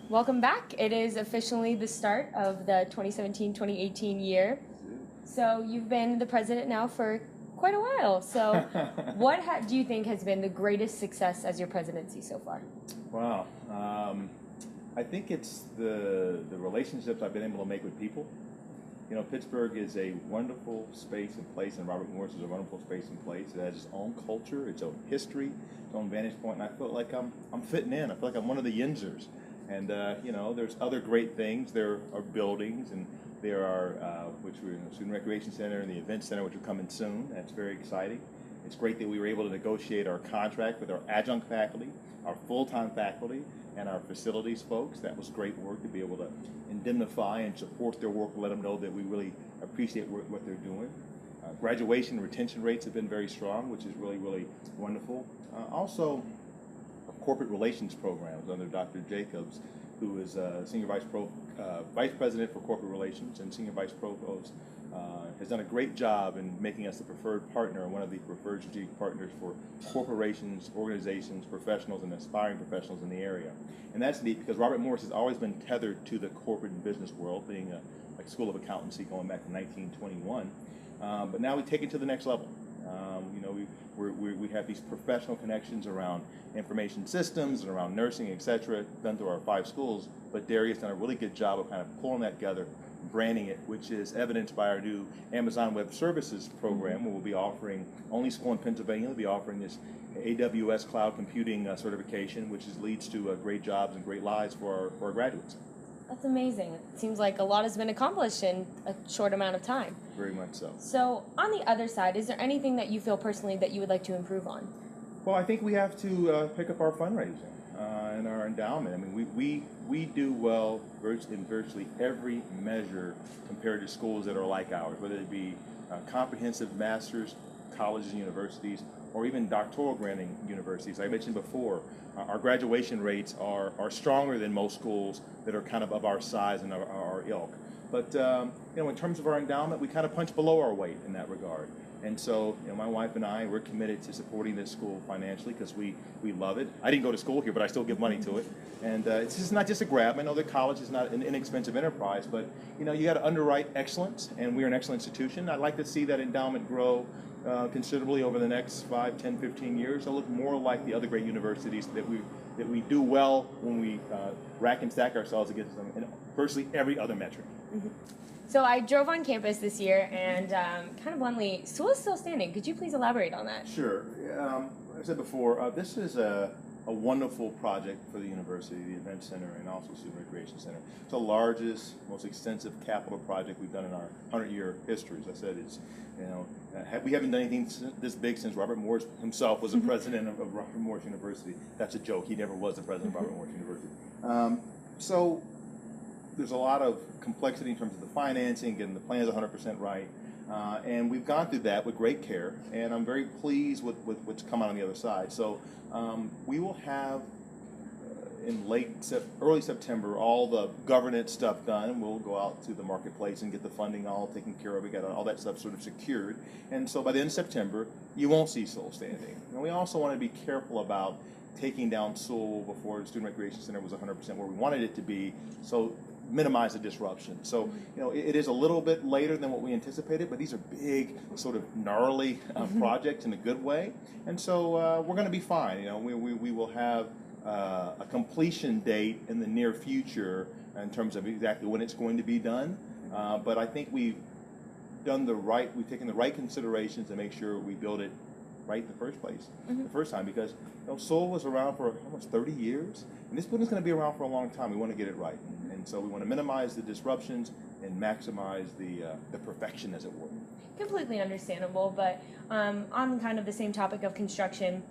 Welcome back. It is officially the start of the 2017-2018 year. So you've been the president now for quite a while. So what do you think has been the greatest success as your presidency so far? Wow. I think it's the relationships I've been able to make with people. You know, Pittsburgh is a wonderful space and place, and Robert Morris is a wonderful space and place. It has its own culture, its own history, its own vantage point, and I feel like I'm fitting in. I feel like I'm one of the Yinzers. And you know, there's other great things. There are buildings, and there are which we're in the Student Recreation Center and the Event Center, which are coming soon. That's very exciting. It's great that we were able to negotiate our contract with our adjunct faculty, our full-time faculty, and our facilities folks. That was great work to be able to indemnify and support their work and let them know that we really appreciate what they're doing. Graduation retention rates have been very strong, which is really, really wonderful. Also, corporate relations programs under Dr. Jacobs, who is Senior Vice President for Corporate Relations and Senior Vice Provost, has done a great job in making us the preferred partner, one of the preferred strategic partners for corporations, organizations, professionals, and aspiring professionals in the area. And that's neat because Robert Morris has always been tethered to the corporate and business world, being a school of accountancy going back to 1921. But now we take it to the next level. You know, we have these professional connections around information systems and around nursing, et cetera, done through our 5 schools. But Darius done a really good job of kind of pulling that together, branding it, which is evidenced by our new Amazon Web Services program, where we'll be offering, only school in Pennsylvania will be offering this AWS Cloud Computing certification, which leads to great jobs and great lives for our graduates. That's amazing. It seems like a lot has been accomplished in a short amount of time. Very much so. So on the other side, is there anything that you feel personally that you would like to improve on? Well, I think we have to pick up our fundraising and our endowment. I mean, we do well in virtually every measure compared to schools that are like ours, whether it be comprehensive master's, colleges and universities, or even doctoral granting universities. I mentioned before, our graduation rates are stronger than most schools that are kind of our size and our ilk. But you know, in terms of our endowment, we kind of punch below our weight in that regard. And so, you know, my wife and I, we're committed to supporting this school financially because we love it. I didn't go to school here, but I still give money to it. And it's just not just a grab. I know that college is not an inexpensive enterprise, but you know, you got to underwrite excellence, and we're an excellent institution. I'd like to see that endowment grow considerably over the next 5, 10, 15 years. It'll look more like the other great universities that we do well when we rack and stack ourselves against them in virtually every other metric. Mm-hmm. So I drove on campus this year, and kind of bluntly, school is still standing. Could you please elaborate on that? Sure. I said before, this is a wonderful project for the university, the Event Center, and also Student Recreation Center. It's the largest, most extensive capital project we've done in our 100-year history. As I said, it's, you know, we haven't done anything this big since Robert Morris himself was the president of Robert Morris University. That's a joke. He never was the president of Robert Morris University. So there's a lot of complexity in terms of the financing, getting the plans 100% right. And we've gone through that with great care, and I'm very pleased with what's come out on the other side. So we will have in early September all the governance stuff done. We'll go out to the marketplace and get the funding all taken care of. We got all that stuff sort of secured, and so by the end of September, you won't see Sewell standing. And we also want to be careful about taking down Sewell before the Student Recreation Center was 100% where we wanted it to be. So minimize the disruption. So, you know, it is a little bit later than what we anticipated, but these are big, sort of gnarly projects in a good way. And so we're going to be fine. You know, we will have a completion date in the near future in terms of exactly when it's going to be done. But I think we've taken the right considerations to make sure we build it right in the first place, the first time, because you know, Sewell was around for almost 30 years, and this building's going to be around for a long time. We want to get it right, and so we want to minimize the disruptions and maximize the perfection, as it were. Completely understandable, but on kind of the same topic of construction,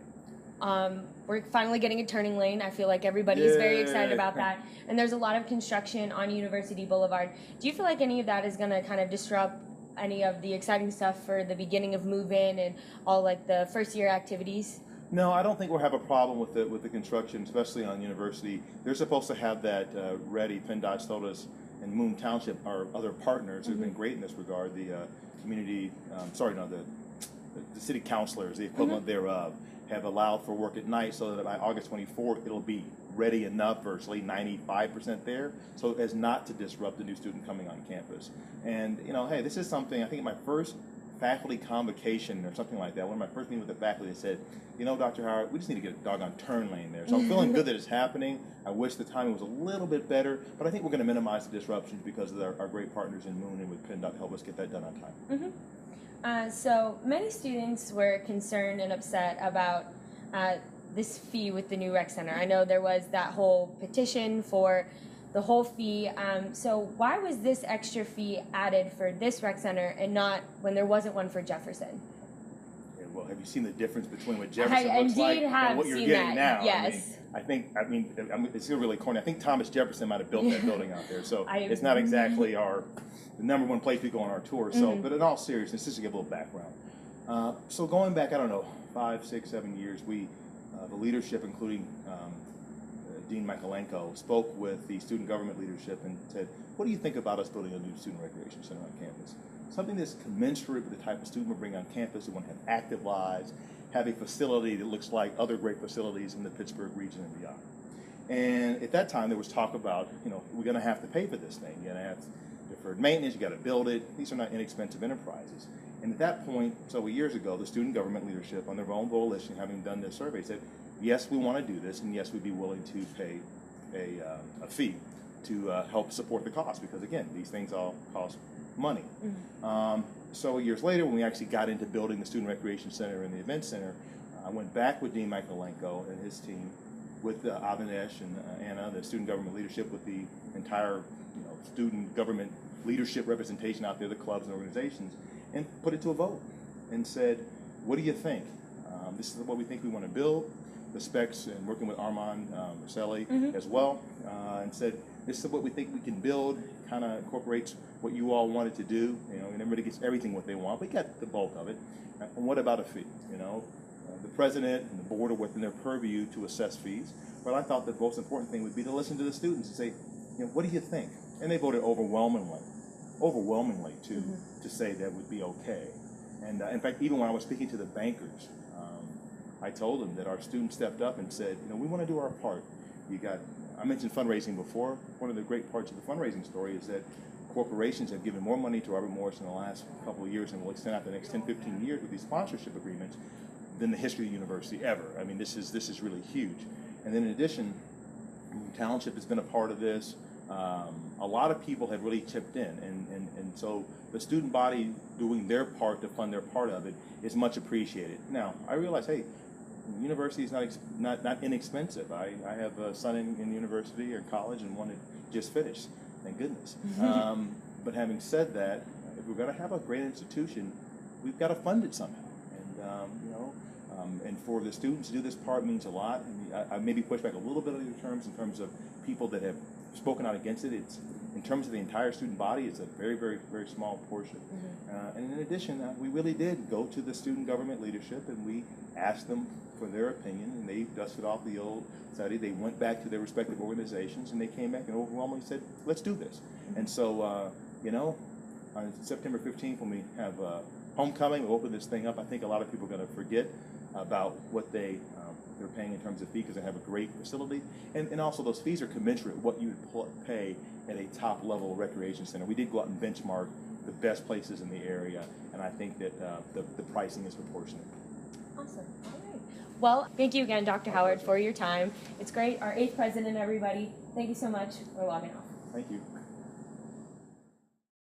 we're finally getting a turning lane. I feel like everybody is very excited about that, and there's a lot of construction on University Boulevard. Do you feel like any of that is going to kind of disrupt any of the exciting stuff for the beginning of move-in and all like the first-year activities? No, I don't think we'll have a problem with the construction, especially on University. They're supposed to have that ready. PennDOT's told us, and Moon Township, our other partners, who've been great in this regard. The the city councilors, the equivalent thereof, have allowed for work at night, so that by August 24th it'll be ready enough, virtually 95% there, so as not to disrupt the new student coming on campus. And hey, this is something, I think in my first faculty convocation or something like that, one of my first meetings with the faculty, they said, Dr. Howard, we just need to get a doggone turn lane there. So I'm feeling good that it's happening. I wish the timing was a little bit better, but I think we're going to minimize the disruptions because of our great partners in Moon and with PennDOT to help us get that done on time. So many students were concerned and upset about this fee with the new rec center. I know there was that whole petition for the whole fee. So why was this extra fee added for this rec center and not when there wasn't one for Jefferson? Yeah, well, have you seen the difference between what Jefferson looks like and what you're getting now? Yes. I think it's really corny. I think Thomas Jefferson might have built that building out there, so it's not exactly the number one place we go on our tour. So, but in all seriousness, just to give a little background. So going back, I don't know, 5, 6, 7 years, the leadership, including Dean Michaelenko, spoke with the student government leadership and said, what do you think about us building a new student recreation center on campus? Something that's commensurate with the type of student we're bringing on campus, who want to have active lives, have a facility that looks like other great facilities in the Pittsburgh region and beyond. And at that time, there was talk about, we're going to have to pay for this thing. You're going to have deferred maintenance, you got to build it. These are not inexpensive enterprises. And at that point, several years ago, the student government leadership, on their own volition, having done this survey, said, yes, we want to do this, and yes, we'd be willing to pay a fee to help support the cost, because again, these things all cost money. So years later, when we actually got into building the Student Recreation Center and the Event Center, I went back with Dean Michaelenko and his team, with Avinash and Anna, the student government leadership, with the entire student government leadership representation out there, the clubs and organizations, and put it to a vote and said, what do you think? This is what we think we want to build. The specs, and working with Armand Marcelli as well, and said, this is what we think we can build, kind of incorporates what you all wanted to do, and everybody gets everything what they want. We got the bulk of it. And what about a fee? The president and the board are within their purview to assess fees, but I thought the most important thing would be to listen to the students and say, what do you think? And they voted overwhelmingly to say that would be okay. And in fact, even when I was speaking to the bankers, I told them that our students stepped up and said, we want to do our part. I mentioned fundraising before. One of the great parts of the fundraising story is that corporations have given more money to Robert Morris in the last couple of years, and will extend out the next 10, 15 years with these sponsorship agreements, than the history of the university ever. I mean, this is really huge. And then in addition, Township has been a part of this. A lot of people have really chipped in, and so the student body doing their part to fund their part of it is much appreciated. Now, I realize, hey, university is not inexpensive. I have a son in university or college, and one that just finished, thank goodness. But having said that, if we're going to have a great institution, we've got to fund it somehow. And for the students to do this part means a lot. And I maybe push back a little bit on your terms in terms of people that have spoken out against it. It's, in terms of the entire student body, it's a very, very, very small portion. And in addition, we really did go to the student government leadership, and we asked them for their opinion, and they dusted off the old study. They went back to their respective organizations, and they came back and overwhelmingly said, let's do this. And so, on September 15th, when we have homecoming, we'll open this thing up. I think a lot of people are going to forget about what they're paying in terms of fee, because they have a great facility, and also those fees are commensurate with what you would pay at a top level recreation center. We did go out and benchmark the best places in the area, and I think that the pricing is proportionate. Awesome. All right. Well, thank you again, Dr. Howard, for your time. It's great. Our 8th president, everybody. Thank you so much. We're logging off. Thank you.